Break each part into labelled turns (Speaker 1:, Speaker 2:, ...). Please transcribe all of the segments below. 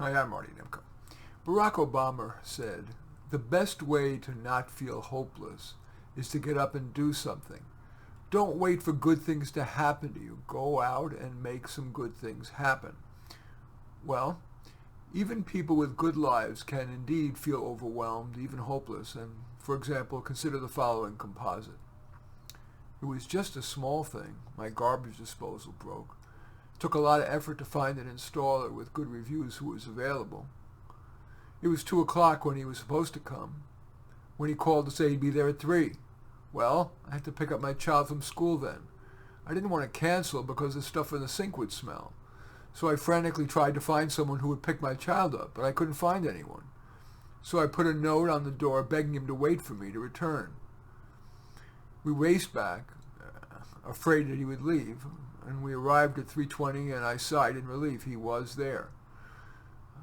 Speaker 1: Hi, I'm Marty Nemko. Barack Obama said, "The best way to not feel hopeless is to get up and do something. Don't wait for good things to happen to you. Go out and make some good things happen." Well, even people with good lives can indeed feel overwhelmed, even hopeless. And, for example, consider the following composite. It was just a small thing. My garbage disposal broke. It took a lot of effort to find an installer with good reviews who was available. It was 2 o'clock when he was supposed to come. When he called to say he'd be there at 3. Well, I had to pick up my child from school then. I didn't want to cancel because the stuff in the sink would smell. So I frantically tried to find someone who would pick my child up, but I couldn't find anyone. So I put a note on the door begging him to wait for me to return. We raced back, afraid that he would leave, and we arrived at 3:20, and I sighed in relief. He was there.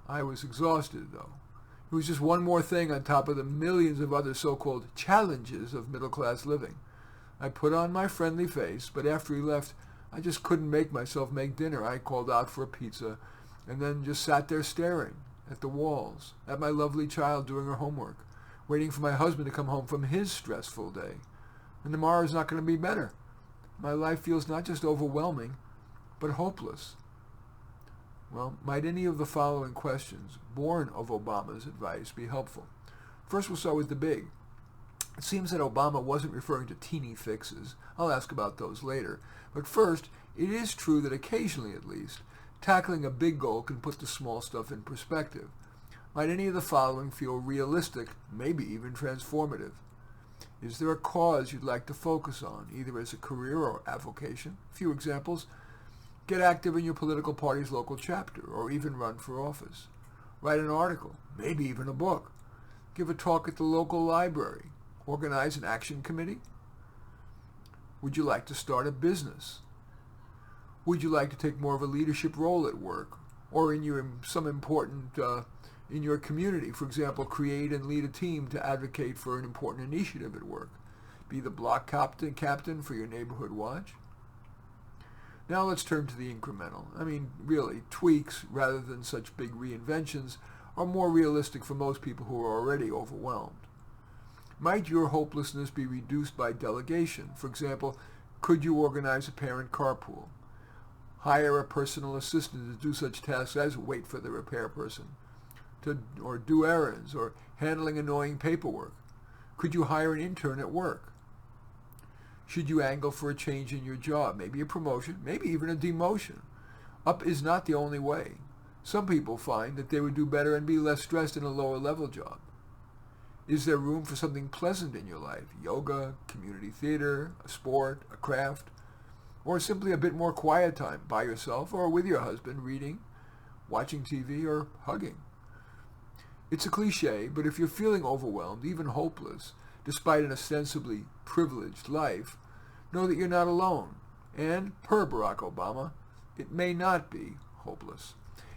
Speaker 1: I was exhausted, though. It was just one more thing on top of the millions of other so-called challenges of middle-class living. I put on my friendly face, but after he left, I just couldn't make myself make dinner. I called out for a pizza and then just sat there staring at the walls, at my lovely child doing her homework, waiting for my husband to come home from his stressful day. And tomorrow's not going to be better. My life feels not just overwhelming, but hopeless. Well, might any of the following questions, born of Obama's advice, be helpful? First, we'll start with the big. It seems that Obama wasn't referring to teeny fixes. I'll ask about those later. But first, it is true that occasionally at least, tackling a big goal can put the small stuff in perspective. Might any of the following feel realistic, maybe even transformative? Is there a cause you'd like to focus on, either as a career or avocation? A few examples. Get active in your political party's local chapter, or even run for office. Write an article, maybe even a book. Give a talk at the local library. Organize an action committee? Would you like to start a business? Would you like to take more of a leadership role at work or in your community? For example, create and lead a team to advocate for an important initiative at work. Be the block captain for your neighborhood watch. Now let's turn to the incremental. Really, tweaks rather than such big reinventions are more realistic for most people who are already overwhelmed. Might your hopelessness be reduced by delegation? For example, could you organize a parent carpool? Hire a personal assistant to do such tasks as wait for the repair person, or do errands, or handling annoying paperwork? Could you hire an intern at work? Should you angle for a change in your job, maybe a promotion, maybe even a demotion? Up is not the only way. Some people find that they would do better and be less stressed in a lower level job. Is there room for something pleasant in your life? Yoga, community theater, a sport, a craft, or simply a bit more quiet time by yourself or with your husband, reading, watching TV, or hugging? It's a cliche, but if you're feeling overwhelmed, even hopeless, despite an ostensibly privileged life, know that you're not alone. And, per Barack Obama, it may not be hopeless.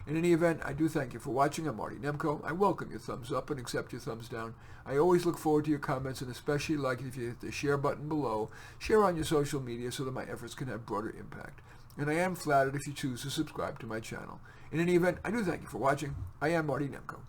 Speaker 1: In any event, I do thank you for watching. I'm Marty Nemko. I welcome your thumbs up and accept your thumbs down. I always look forward to your comments, and especially like it if you hit the share button below. Share on your social media so that my efforts can have broader impact. And I am flattered if you choose to subscribe to my channel. In any event, I do thank you for watching. I am Marty Nemko.